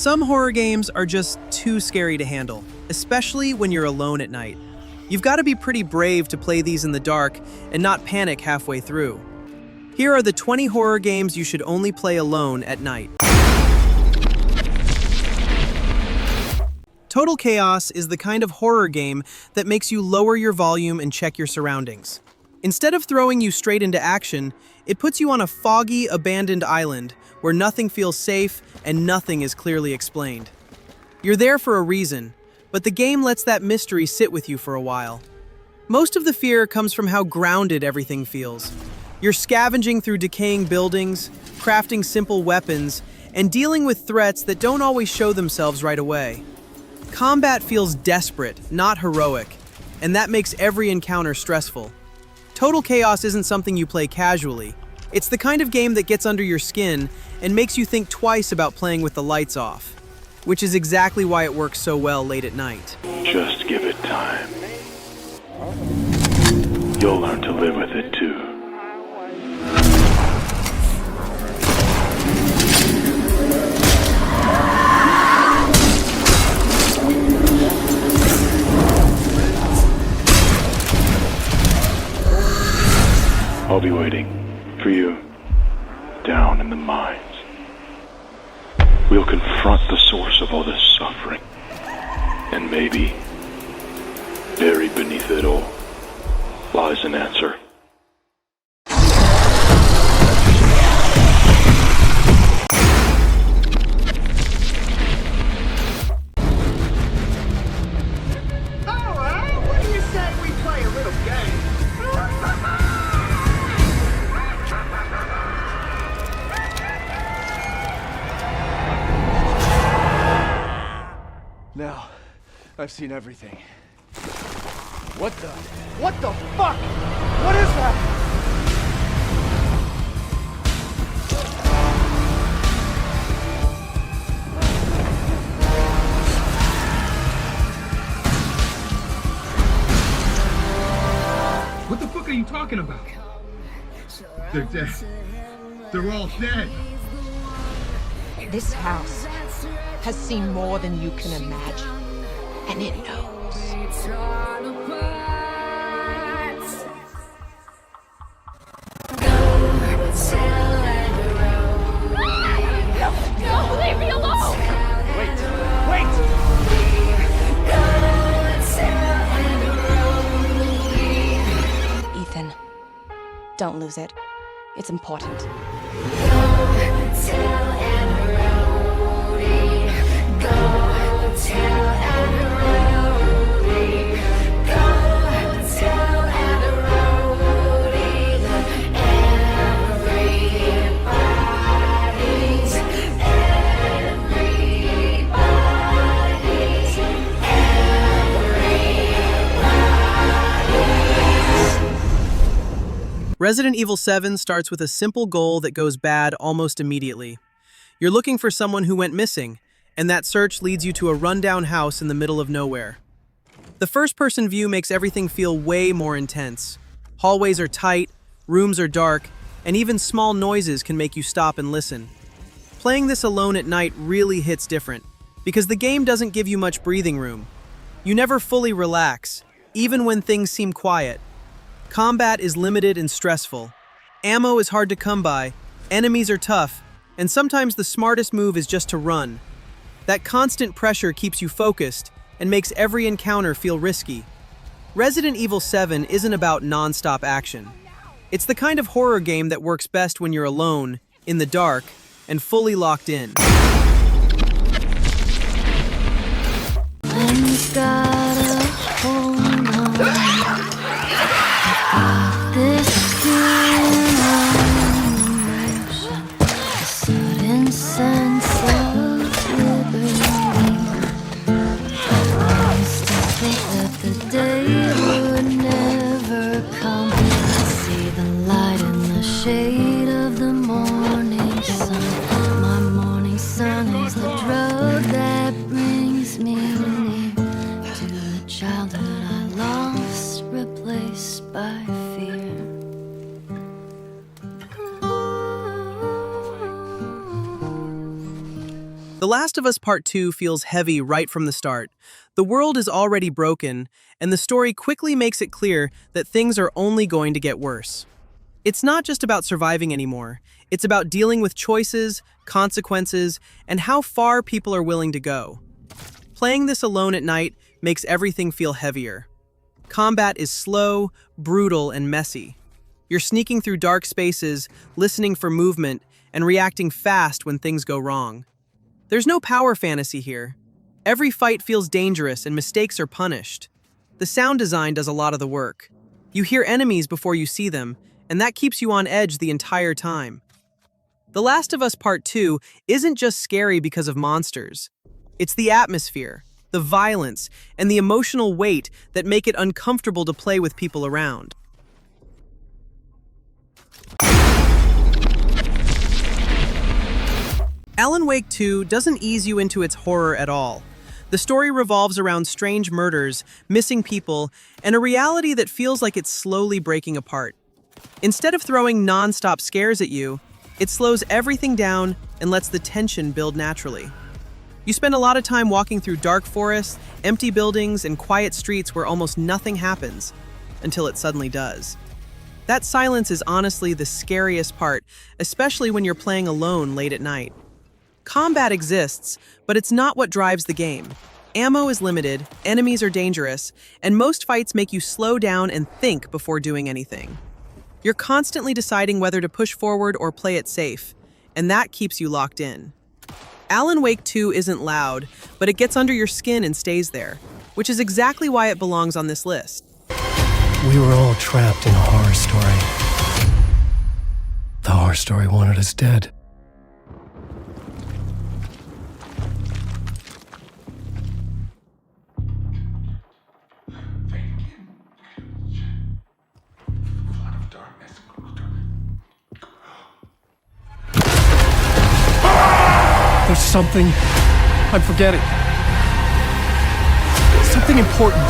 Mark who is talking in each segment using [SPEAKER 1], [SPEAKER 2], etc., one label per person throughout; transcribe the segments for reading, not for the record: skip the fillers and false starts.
[SPEAKER 1] Some horror games are just too scary to handle, especially when you're alone at night. You've got to be pretty brave to play these in the dark and not panic halfway through. Here are the 20 horror games you should only play alone at night. Total Chaos is the kind of horror game that makes you lower your volume and check your surroundings. Instead of throwing you straight into action, it puts you on a foggy, abandoned island where nothing feels safe and nothing is clearly explained. You're there for a reason, but the game lets that mystery sit with you for a while. Most of the fear comes from how grounded everything feels. You're scavenging through decaying buildings, crafting simple weapons, and dealing with threats that don't always show themselves right away. Combat feels desperate, not heroic, and that makes every encounter stressful. Total Chaos isn't something you play casually. It's the kind of game that gets under your skin and makes you think twice about playing with the lights off, which is exactly why it works so well late at night.
[SPEAKER 2] Just give it time. You'll learn to live with it too. I'll be waiting for you down in the mines. We'll confront the source of all this suffering. And maybe, buried beneath it all, lies an answer.
[SPEAKER 3] Alright, what do you say we play a little game?
[SPEAKER 4] Now, I've seen everything. What the fuck? What is that?
[SPEAKER 5] What the fuck are you talking about? They're dead. They're all dead.
[SPEAKER 6] This house has seen more than you can imagine, and it knows.
[SPEAKER 7] No, leave me alone!
[SPEAKER 4] Wait!
[SPEAKER 8] Ethan, don't lose it. It's important.
[SPEAKER 1] Resident Evil 7 starts with a simple goal that goes bad almost immediately. You're looking for someone who went missing, and that search leads you to a rundown house in the middle of nowhere. The first-person view makes everything feel way more intense. Hallways are tight, rooms are dark, and even small noises can make you stop and listen. Playing this alone at night really hits different, because the game doesn't give you much breathing room. You never fully relax, even when things seem quiet. Combat is limited and stressful. Ammo is hard to come by, enemies are tough, and sometimes the smartest move is just to run. That constant pressure keeps you focused and makes every encounter feel risky. Resident Evil 7 isn't about non-stop action. It's the kind of horror game that works best when you're alone, in the dark, and fully locked in.
[SPEAKER 9] Shade of the morning sun. My morning sun is the drug that brings me near to the childhood I lost, replaced by fear.
[SPEAKER 1] The Last of Us Part 2 feels heavy right from the start. The world is already broken, and the story quickly makes it clear that things are only going to get worse. It's not just about surviving anymore. It's about dealing with choices, consequences, and how far people are willing to go. Playing this alone at night makes everything feel heavier. Combat is slow, brutal, and messy. You're sneaking through dark spaces, listening for movement, and reacting fast when things go wrong. There's no power fantasy here. Every fight feels dangerous and mistakes are punished. The sound design does a lot of the work. You hear enemies before you see them, and that keeps you on edge the entire time. The Last of Us Part 2 isn't just scary because of monsters. It's the atmosphere, the violence, and the emotional weight that make it uncomfortable to play with people around. Alan Wake 2 doesn't ease you into its horror at all. The story revolves around strange murders, missing people, and a reality that feels like it's slowly breaking apart. Instead of throwing non-stop scares at you, it slows everything down and lets the tension build naturally. You spend a lot of time walking through dark forests, empty buildings, and quiet streets where almost nothing happens, until it suddenly does. That silence is honestly the scariest part, especially when you're playing alone late at night. Combat exists, but it's not what drives the game. Ammo is limited, enemies are dangerous, and most fights make you slow down and think before doing anything. You're constantly deciding whether to push forward or play it safe, and that keeps you locked in. Alan Wake 2 isn't loud, but it gets under your skin and stays there, which is exactly why it belongs on this list.
[SPEAKER 7] We were all trapped in a horror story. The horror story wanted us dead. There's something I'm forgetting. Something important.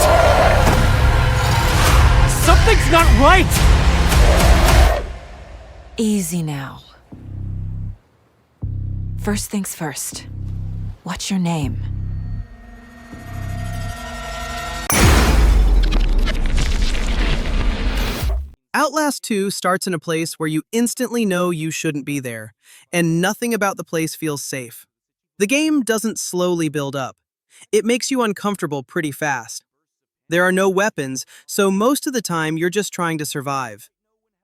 [SPEAKER 7] Something's not right!
[SPEAKER 6] Easy now. First things first. What's your name?
[SPEAKER 1] Outlast 2 starts in a place where you instantly know you shouldn't be there, and nothing about the place feels safe. The game doesn't slowly build up. It makes you uncomfortable pretty fast. There are no weapons, so most of the time you're just trying to survive.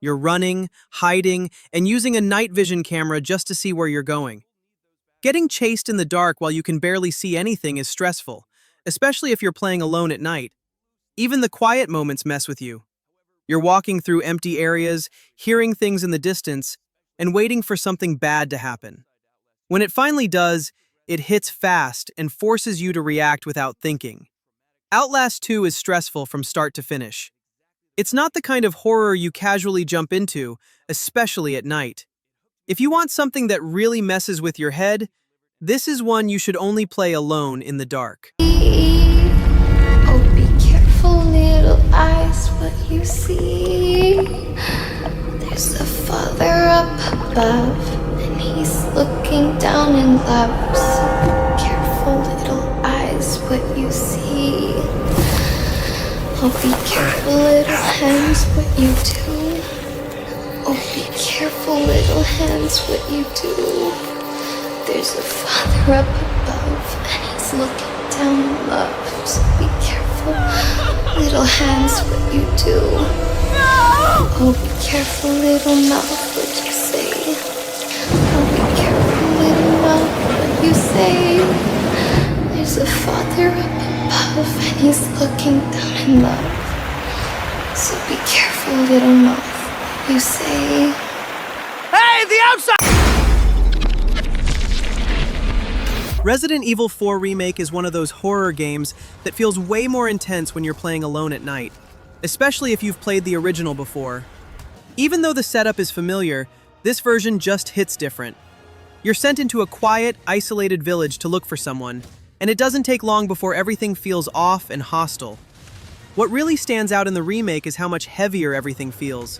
[SPEAKER 1] You're running, hiding, and using a night vision camera just to see where you're going. Getting chased in the dark while you can barely see anything is stressful, especially if you're playing alone at night. Even the quiet moments mess with you. You're walking through empty areas, hearing things in the distance, and waiting for something bad to happen. When it finally does, it hits fast and forces you to react without thinking. Outlast 2 is stressful from start to finish. It's not the kind of horror you casually jump into, especially at night. If you want something that really messes with your head, this is one you should only play alone in the dark.
[SPEAKER 9] Oh, be careful, little eyes, what you see. There's a father up above, and he's looking down in love. So be careful, little eyes, what you see. Oh, be careful, little hands, what you do. Oh, be careful, little hands, what you do. There's a father up above, and he's looking down in love. So be careful, little hands, what you do. Oh, be careful, little mouth, what you say. Oh, be careful, little mouth, what you say. There's a father up above, and he's looking down in love. So be careful, little mouth, what you say.
[SPEAKER 4] Hey, the outside!
[SPEAKER 1] Resident Evil 4 Remake is one of those horror games that feels way more intense when you're playing alone at night, especially if you've played the original before. Even though the setup is familiar, this version just hits different. You're sent into a quiet, isolated village to look for someone, and it doesn't take long before everything feels off and hostile. What really stands out in the remake is how much heavier everything feels.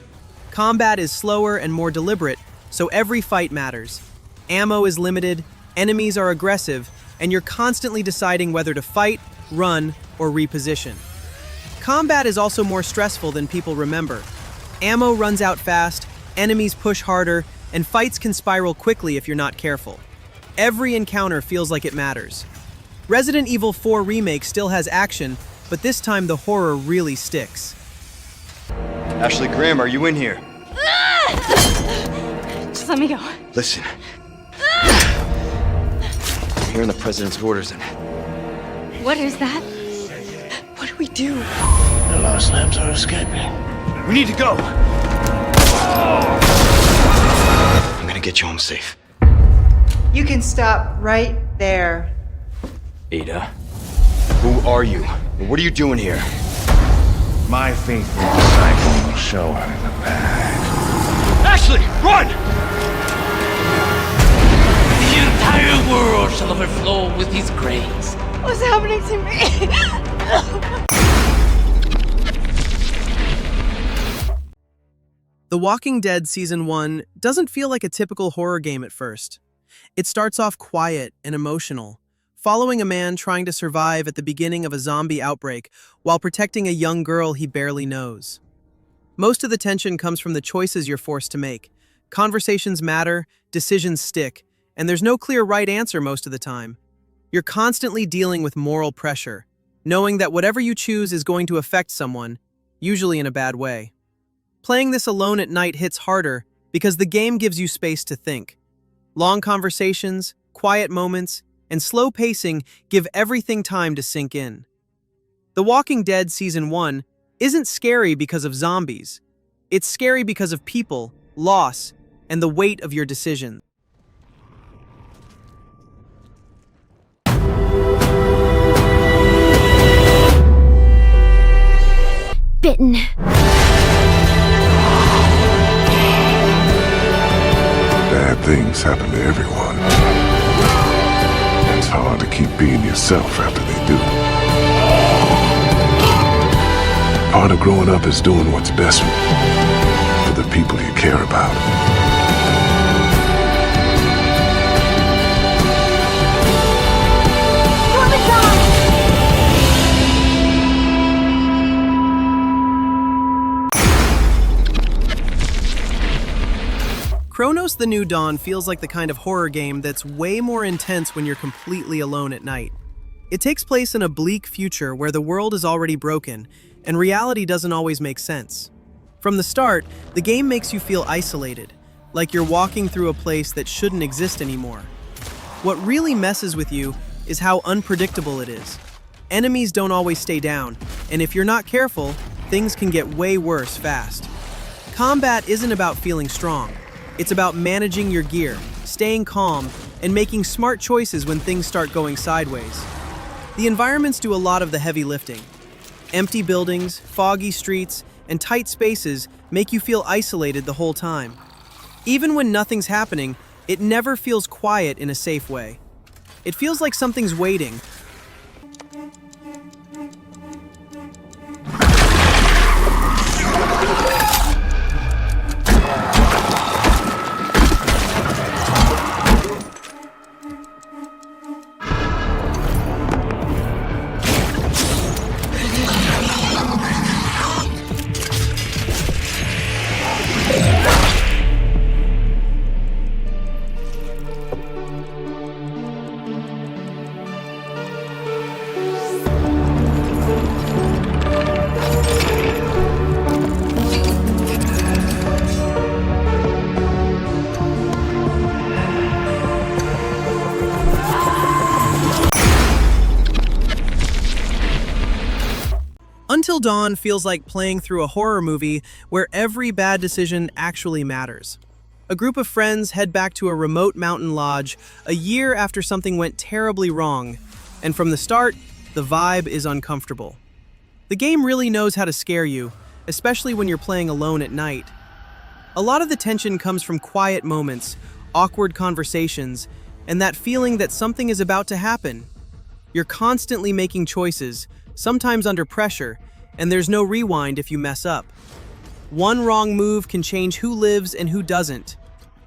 [SPEAKER 1] Combat is slower and more deliberate, so every fight matters. Ammo is limited, Enemies are aggressive, and you're constantly deciding whether to fight, run, or reposition. Combat is also more stressful than people remember. Ammo runs out fast, enemies push harder, and fights can spiral quickly if you're not careful. Every encounter feels like it matters. Resident Evil 4 Remake still has action, but this time the horror really sticks.
[SPEAKER 10] Ashley Graham, are you in here?
[SPEAKER 8] Just let me go.
[SPEAKER 10] Listen. I'm hearing the president's orders and
[SPEAKER 8] What is that? What do we do?
[SPEAKER 3] The lost lambs are escaping.
[SPEAKER 10] we need to go. I'm gonna get you home safe.
[SPEAKER 6] You can stop right there.
[SPEAKER 10] Ada, who are you? What are you doing here?
[SPEAKER 3] My faithful disciple will show her the path.
[SPEAKER 10] Ashley, run!
[SPEAKER 11] The entire world shall overflow with his grace.
[SPEAKER 8] What's happening to me?
[SPEAKER 1] The Walking Dead Season 1 doesn't feel like a typical horror game at first. It starts off quiet and emotional, following a man trying to survive at the beginning of a zombie outbreak while protecting a young girl he barely knows. Most of the tension comes from the choices you're forced to make. Conversations matter, decisions stick, and there's no clear right answer most of the time. You're constantly dealing with moral pressure, knowing that whatever you choose is going to affect someone, usually in a bad way. Playing this alone at night hits harder because the game gives you space to think. Long conversations, quiet moments, and slow pacing give everything time to sink in. The Walking Dead Season 1 isn't scary because of zombies. It's scary because of people, loss, and the weight of your decisions.
[SPEAKER 9] Bitten.
[SPEAKER 2] Bad things happen to everyone. It's hard to keep being yourself after they do. Part of growing up is doing what's best for the people you care about.
[SPEAKER 1] Cronos the New Dawn feels like the kind of horror game that's way more intense when you're completely alone at night. It takes place in a bleak future where the world is already broken, and reality doesn't always make sense. From the start, the game makes you feel isolated, like you're walking through a place that shouldn't exist anymore. What really messes with you is how unpredictable it is. Enemies don't always stay down, and if you're not careful, things can get way worse fast. Combat isn't about feeling strong. It's about managing your gear, staying calm, and making smart choices when things start going sideways. The environments do a lot of the heavy lifting. Empty buildings, foggy streets, and tight spaces make you feel isolated the whole time. Even when nothing's happening, it never feels quiet in a safe way. It feels like something's waiting. Until Dawn feels like playing through a horror movie where every bad decision actually matters. A group of friends head back to a remote mountain lodge a year after something went terribly wrong, and from the start, the vibe is uncomfortable. The game really knows how to scare you, especially when you're playing alone at night. A lot of the tension comes from quiet moments, awkward conversations, and that feeling that something is about to happen. You're constantly making choices, sometimes under pressure, and there's no rewind if you mess up. One wrong move can change who lives and who doesn't.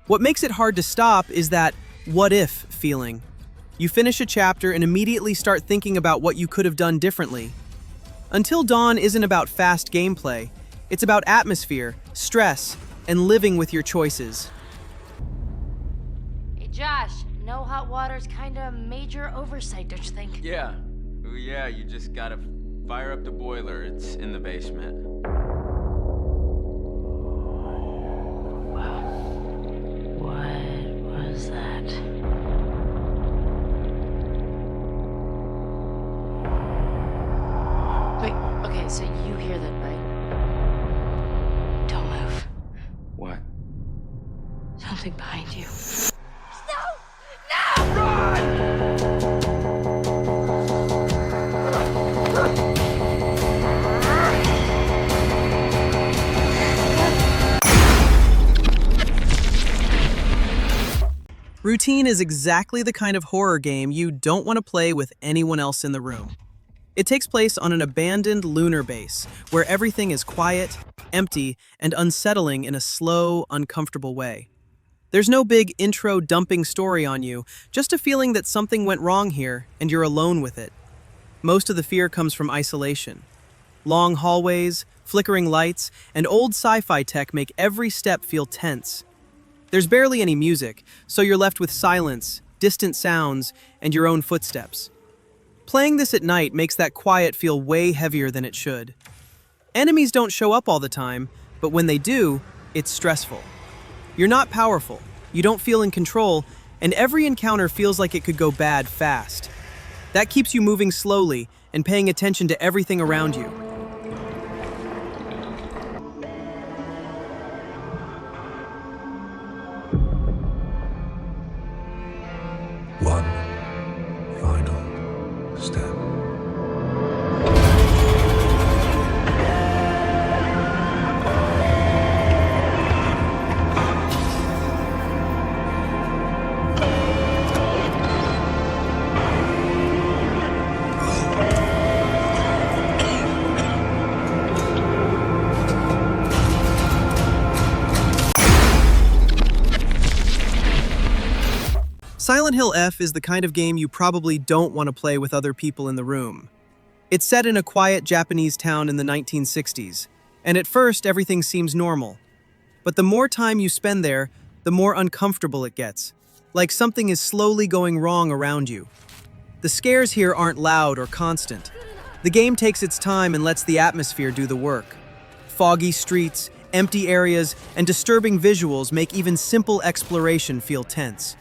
[SPEAKER 1] What makes it hard to stop is that what if feeling. You finish a chapter and immediately start thinking about what you could have done differently. Until Dawn isn't about fast gameplay, it's about atmosphere, stress, and living with your choices.
[SPEAKER 12] Hey Josh, no hot water's kinda a major oversight, don't you think?
[SPEAKER 13] Yeah. Oh yeah, you just gotta fire up the boiler. It's in the basement.
[SPEAKER 12] What was that? Wait, okay, so you hear that, right? Don't move.
[SPEAKER 13] What?
[SPEAKER 12] Something behind you.
[SPEAKER 1] Routine is exactly the kind of horror game you don't want to play with anyone else in the room. It takes place on an abandoned lunar base, where everything is quiet, empty, and unsettling in a slow, uncomfortable way. There's no big intro dumping story on you, just a feeling that something went wrong here and you're alone with it. Most of the fear comes from isolation. Long hallways, flickering lights, and old sci-fi tech make every step feel tense. There's barely any music, so you're left with silence, distant sounds, and your own footsteps. Playing this at night makes that quiet feel way heavier than it should. Enemies don't show up all the time, but when they do, it's stressful. You're not powerful, you don't feel in control, and every encounter feels like it could go bad fast. That keeps you moving slowly and paying attention to everything around you.
[SPEAKER 14] One final step.
[SPEAKER 1] Silent Hill F is the kind of game you probably don't want to play with other people in the room. It's set in a quiet Japanese town in the 1960s, and at first everything seems normal. But the more time you spend there, the more uncomfortable it gets, like something is slowly going wrong around you. The scares here aren't loud or constant. The game takes its time and lets the atmosphere do the work. Foggy streets, empty areas, and disturbing visuals make even simple exploration feel tense.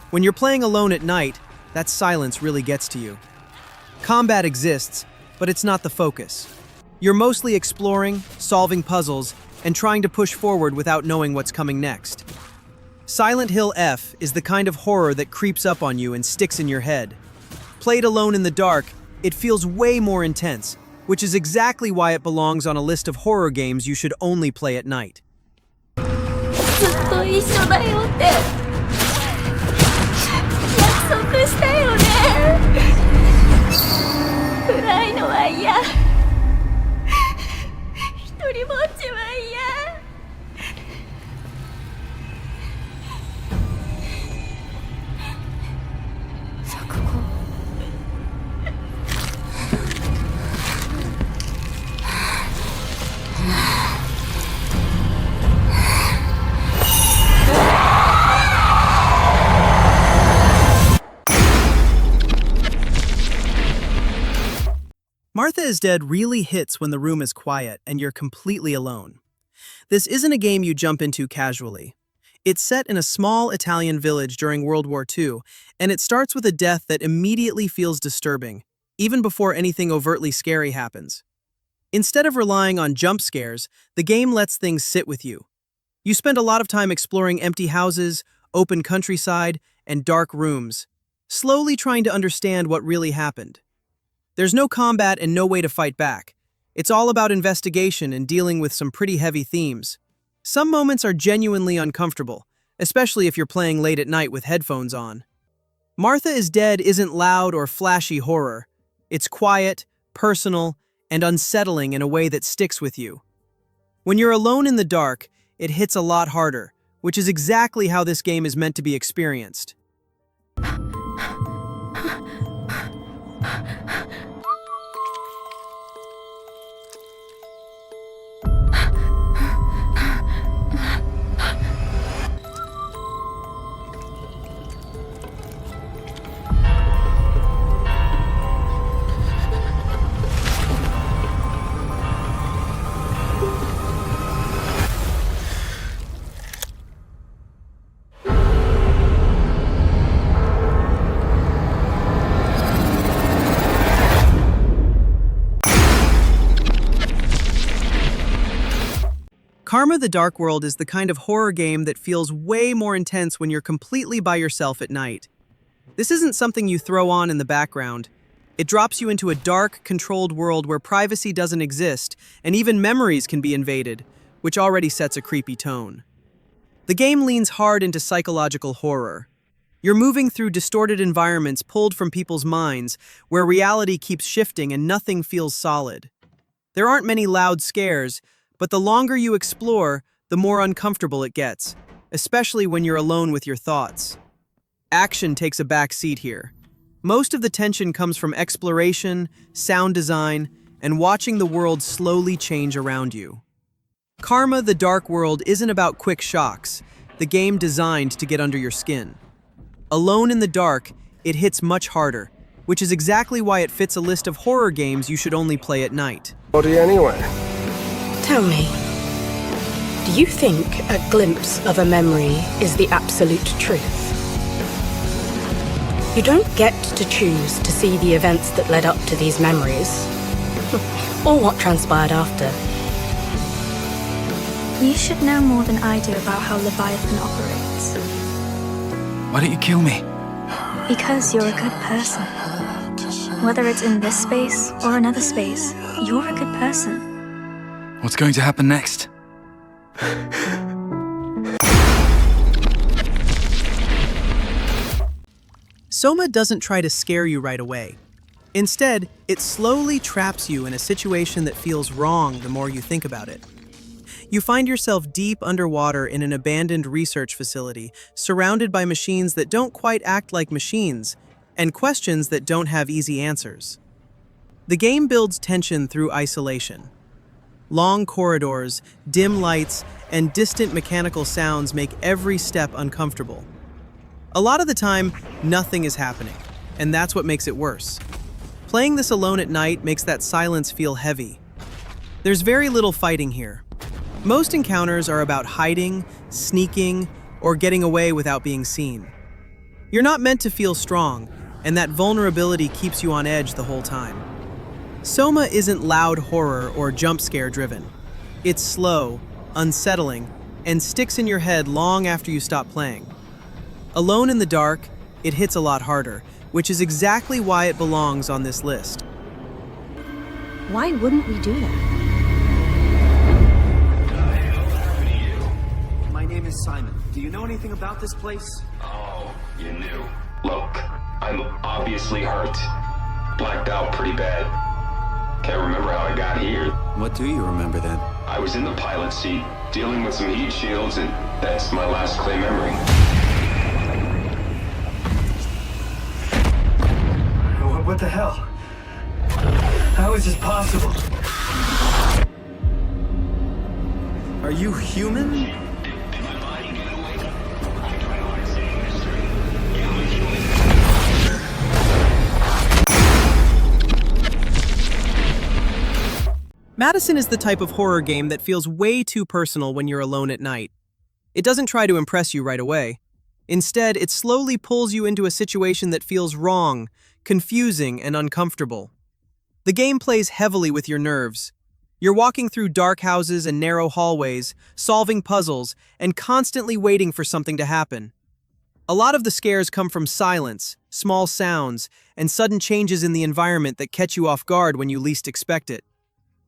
[SPEAKER 1] When you're playing alone at night, that silence really gets to you. Combat exists, but it's not the focus. You're mostly exploring, solving puzzles, and trying to push forward without knowing what's coming next. Silent Hill F is the kind of horror that creeps up on you and sticks in your head. Played alone in the dark, it feels way more intense, which is exactly why it belongs on a list of horror games you should only play at night.
[SPEAKER 9] ずっと一緒だよって約束したよね。暗いのは嫌。一人ぼっちは嫌。錯誤。
[SPEAKER 1] Martha is Dead really hits when the room is quiet and you're completely alone. This isn't a game you jump into casually. It's set in a small Italian village during World War II, and it starts with a death that immediately feels disturbing, even before anything overtly scary happens. Instead of relying on jump scares, the game lets things sit with you. You spend a lot of time exploring empty houses, open countryside, and dark rooms, slowly trying to understand what really happened. There's no combat and no way to fight back. It's all about investigation and dealing with some pretty heavy themes. Some moments are genuinely uncomfortable, especially if you're playing late at night with headphones on. Martha is Dead isn't loud or flashy horror. It's quiet, personal, and unsettling in a way that sticks with you. When you're alone in the dark, it hits a lot harder, which is exactly how this game is meant to be experienced. Karma: The Dark World is the kind of horror game that feels way more intense when you're completely by yourself at night. This isn't something you throw on in the background. It drops you into a dark, controlled world where privacy doesn't exist, and even memories can be invaded, which already sets a creepy tone. The game leans hard into psychological horror. You're moving through distorted environments pulled from people's minds, where reality keeps shifting and nothing feels solid. There aren't many loud scares, but the longer you explore, the more uncomfortable it gets, especially when you're alone with your thoughts. Action takes a back seat here. Most of the tension comes from exploration, sound design, and watching the world slowly change around you. Karma: The Dark World isn't about quick shocks, the game designed to get under your skin. Alone in the dark, it hits much harder, which is exactly why it fits a list of horror games you should only play at night.
[SPEAKER 15] What do you anyway?
[SPEAKER 16] Tell me, do you think a glimpse of a memory is the absolute truth? You don't get to choose to see the events that led up to these memories, or what transpired after.
[SPEAKER 9] You should know more than I do about how Leviathan operates.
[SPEAKER 17] Why don't you kill me?
[SPEAKER 9] Because you're a good person. Whether it's in this space or another space, you're a good person.
[SPEAKER 17] What's going to happen next?
[SPEAKER 1] SOMA doesn't try to scare you right away. Instead, it slowly traps you in a situation that feels wrong the more you think about it. You find yourself deep underwater in an abandoned research facility, surrounded by machines that don't quite act like machines, and questions that don't have easy answers. The game builds tension through isolation. Long corridors, dim lights, and distant mechanical sounds make every step uncomfortable. A lot of the time, nothing is happening, and that's what makes it worse. Playing this alone at night makes that silence feel heavy. There's very little fighting here. Most encounters are about hiding, sneaking, or getting away without being seen. You're not meant to feel strong, and that vulnerability keeps you on edge the whole time. SOMA isn't loud horror or jump scare driven. It's slow, unsettling, and sticks in your head long after you stop playing. Alone in the dark, it hits a lot harder, which is exactly why it belongs on this list.
[SPEAKER 18] Why wouldn't we do that?
[SPEAKER 19] My name is Simon. Do you know anything about this place?
[SPEAKER 20] Oh, you knew. Look, I'm obviously hurt. Blacked out pretty bad. Can't remember how I got here.
[SPEAKER 19] What do you remember then?
[SPEAKER 20] I was in the pilot seat, dealing with some heat shields, and that's my last clear memory.
[SPEAKER 19] What the hell? How is this possible? Are you human?
[SPEAKER 1] Madison is the type of horror game that feels way too personal when you're alone at night. It doesn't try to impress you right away. Instead, it slowly pulls you into a situation that feels wrong, confusing, and uncomfortable. The game plays heavily with your nerves. You're walking through dark houses and narrow hallways, solving puzzles, and constantly waiting for something to happen. A lot of the scares come from silence, small sounds, and sudden changes in the environment that catch you off guard when you least expect it.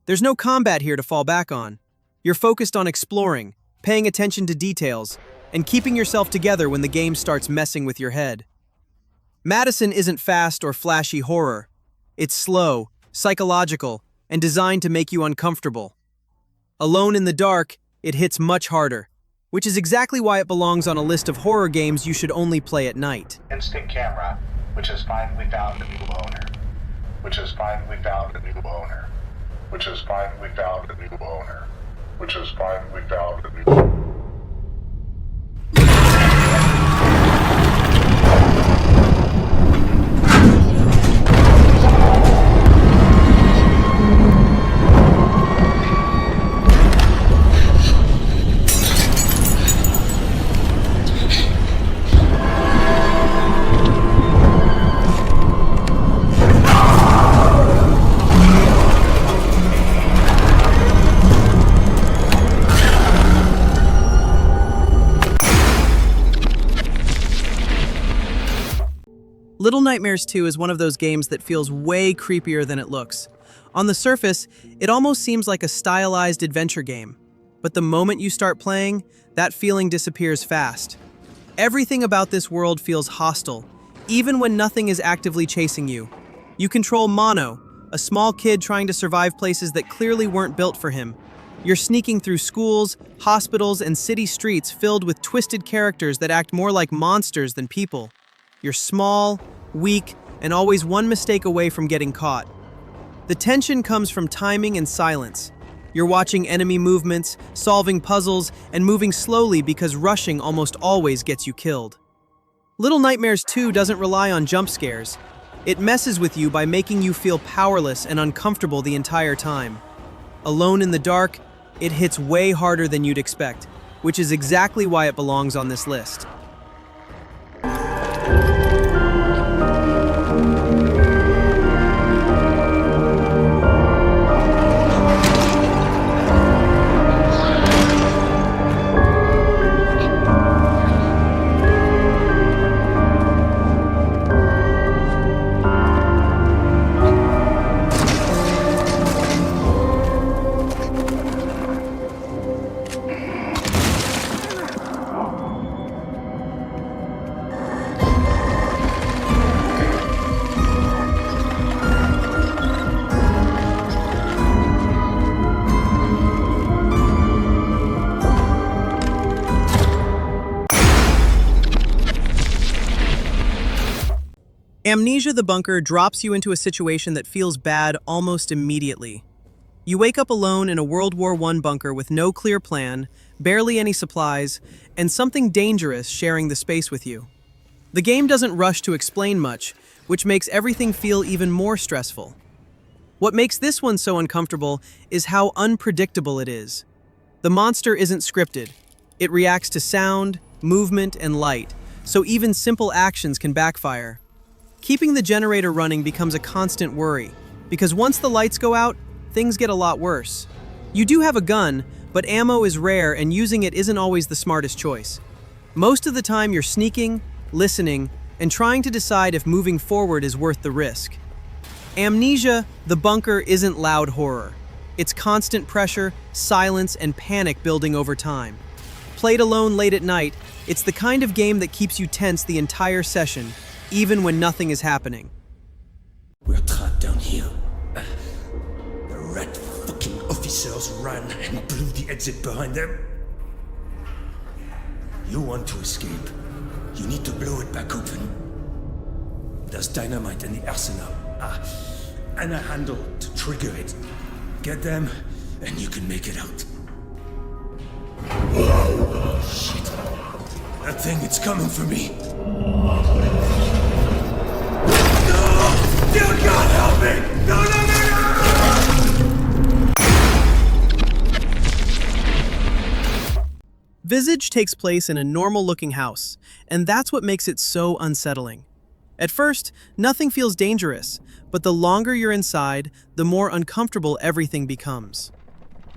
[SPEAKER 1] There's no combat here to fall back on. You're focused on exploring, paying attention to details, and keeping yourself together when the game starts messing with your head. Madison isn't fast or flashy horror. It's slow, psychological, and designed to make you uncomfortable. Alone in the dark, it hits much harder. which is exactly why it belongs on a list of horror games you should only play at night.
[SPEAKER 15] Instant camera, which has finally found a new owner. Which has finally found a new owner. Which has finally found a new owner. Which has finally found a new
[SPEAKER 1] Little Nightmares 2 is one of those games that feels way creepier than it looks. On the surface, it almost seems like a stylized adventure game. But the moment you start playing, that feeling disappears fast. Everything about this world feels hostile, even when nothing is actively chasing you. You control Mono, a small kid trying to survive places that clearly weren't built for him. You're sneaking through schools, hospitals, and city streets filled with twisted characters that act more like monsters than people. You're small, weak, and always one mistake away from getting caught. The tension comes from timing and silence. You're watching enemy movements, solving puzzles, and moving slowly because rushing almost always gets you killed. Little Nightmares 2 doesn't rely on jump scares. It messes with you by making you feel powerless and uncomfortable the entire time. Alone in the dark, it hits way harder than you'd expect, which is exactly why it belongs on this list. Amnesia the Bunker drops you into a situation that feels bad almost immediately. You wake up alone in a World War I bunker with no clear plan, barely any supplies, and something dangerous sharing the space with you. The game doesn't rush to explain much, which makes everything feel even more stressful. What makes this one so uncomfortable is how unpredictable it is. The monster isn't scripted. It reacts to sound, movement, and light, so even simple actions can backfire. Keeping the generator running becomes a constant worry, because once the lights go out, things get a lot worse. You do have a gun, but ammo is rare and using it isn't always the smartest choice. Most of the time you're sneaking, listening, and trying to decide if moving forward is worth the risk. Amnesia, the Bunker isn't loud horror. It's constant pressure, silence, and panic building over time. Played alone late at night, it's the kind of game that keeps you tense the entire session, even when nothing is happening.
[SPEAKER 14] We're trapped down here. The rat fucking officers ran and blew the exit behind them. You want to escape. You need to blow it back open. There's dynamite in the arsenal. And a handle to trigger it. Get them, and you can make it out. Shit. That thing, it's coming for me. Dear God, help me! No, no, no, no!
[SPEAKER 1] Visage takes place in a normal-looking house, and that's what makes it so unsettling. At first, nothing feels dangerous, but the longer you're inside, the more uncomfortable everything becomes.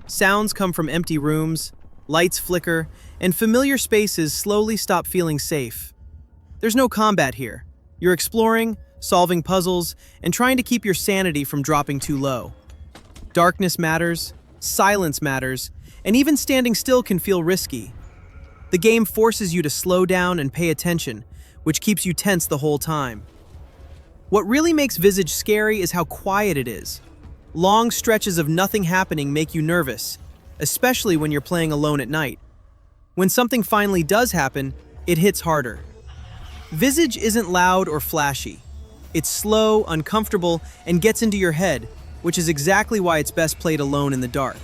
[SPEAKER 1] Sounds come from empty rooms, lights flicker, and familiar spaces slowly stop feeling safe. There's no combat here. You're exploring, solving puzzles, and trying to keep your sanity from dropping too low. Darkness matters, silence matters, and even standing still can feel risky. The game forces you to slow down and pay attention, which keeps you tense the whole time. What really makes Visage scary is how quiet it is. Long stretches of nothing happening make you nervous, especially when you're playing alone at night. When something finally does happen, it hits harder. Visage isn't loud or flashy. It's slow, uncomfortable, and gets into your head, which is exactly why it's best played alone in the dark.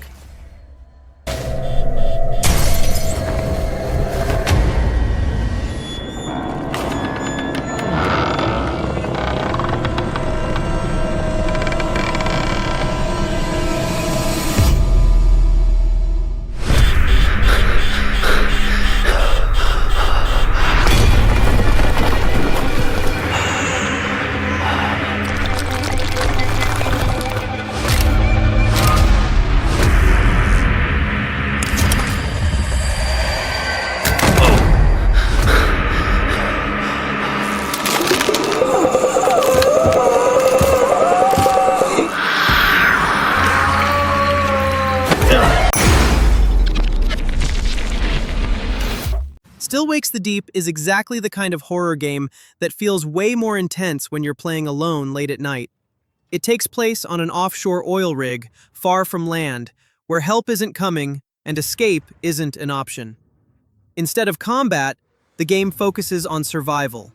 [SPEAKER 1] Still Wakes the Deep is exactly the kind of horror game that feels way more intense when you're playing alone late at night. It takes place on an offshore oil rig, far from land, where help isn't coming and escape isn't an option. Instead of combat, the game focuses on survival.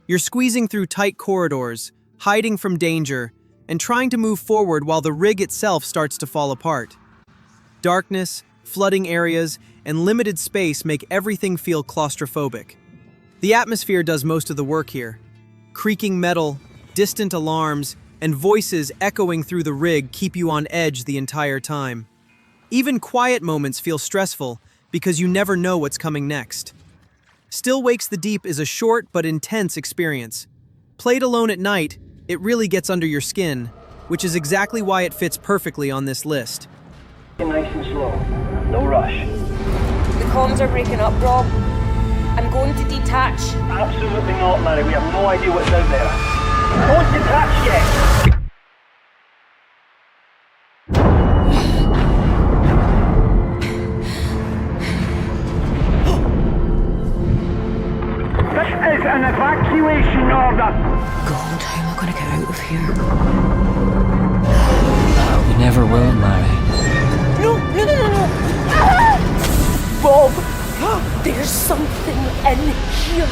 [SPEAKER 1] You're squeezing through tight corridors, hiding from danger, and trying to move forward while the rig itself starts to fall apart. Darkness, flooding areas, and limited space make everything feel claustrophobic. The atmosphere does most of the work here. Creaking metal, distant alarms, and voices echoing through the rig keep you on edge the entire time. Even quiet moments feel stressful because you never know what's coming next. Still Wakes the Deep is a short but intense experience. Played alone at night, it really gets under your skin, which is exactly why it fits perfectly on this list.
[SPEAKER 19] Nice and slow. No rush.
[SPEAKER 6] The comms are breaking up, Rob. I'm going to detach.
[SPEAKER 19] Absolutely not, Mary. We have no idea what's out there. Don't detach yet! This is an evacuation order!
[SPEAKER 6] God, how am I going to get out of here?
[SPEAKER 7] We never will, Mary.
[SPEAKER 6] No! Ah! Rob, there's something in here.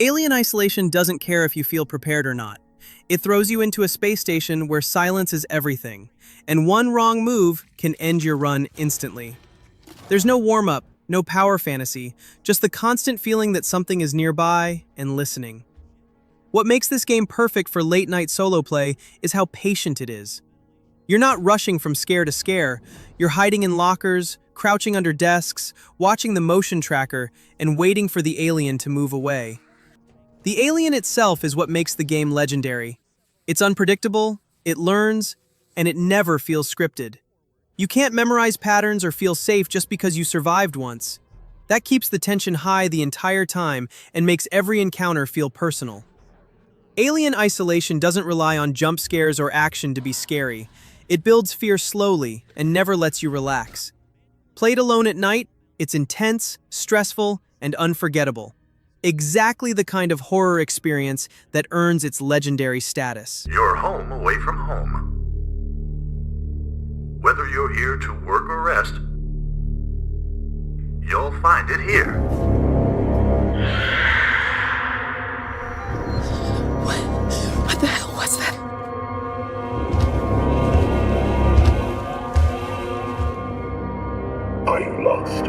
[SPEAKER 1] Alien Isolation doesn't care if you feel prepared or not. It throws you into a space station where silence is everything, and one wrong move can end your run instantly. There's no warm-up, no power fantasy, just the constant feeling that something is nearby and listening. What makes this game perfect for late-night solo play is how patient it is. You're not rushing from scare to scare, you're hiding in lockers, crouching under desks, watching the motion tracker, and waiting for the alien to move away. The alien itself is what makes the game legendary. It's unpredictable, it learns, and it never feels scripted. You can't memorize patterns or feel safe just because you survived once. That keeps the tension high the entire time and makes every encounter feel personal. Alien Isolation doesn't rely on jump scares or action to be scary. It builds fear slowly and never lets you relax. Played alone at night, it's intense, stressful, and unforgettable. Exactly the kind of horror experience that earns its legendary status.
[SPEAKER 21] You're home away from home. Whether you're here to work or rest, you'll find it here.
[SPEAKER 16] What the hell was that?
[SPEAKER 21] Are you lost?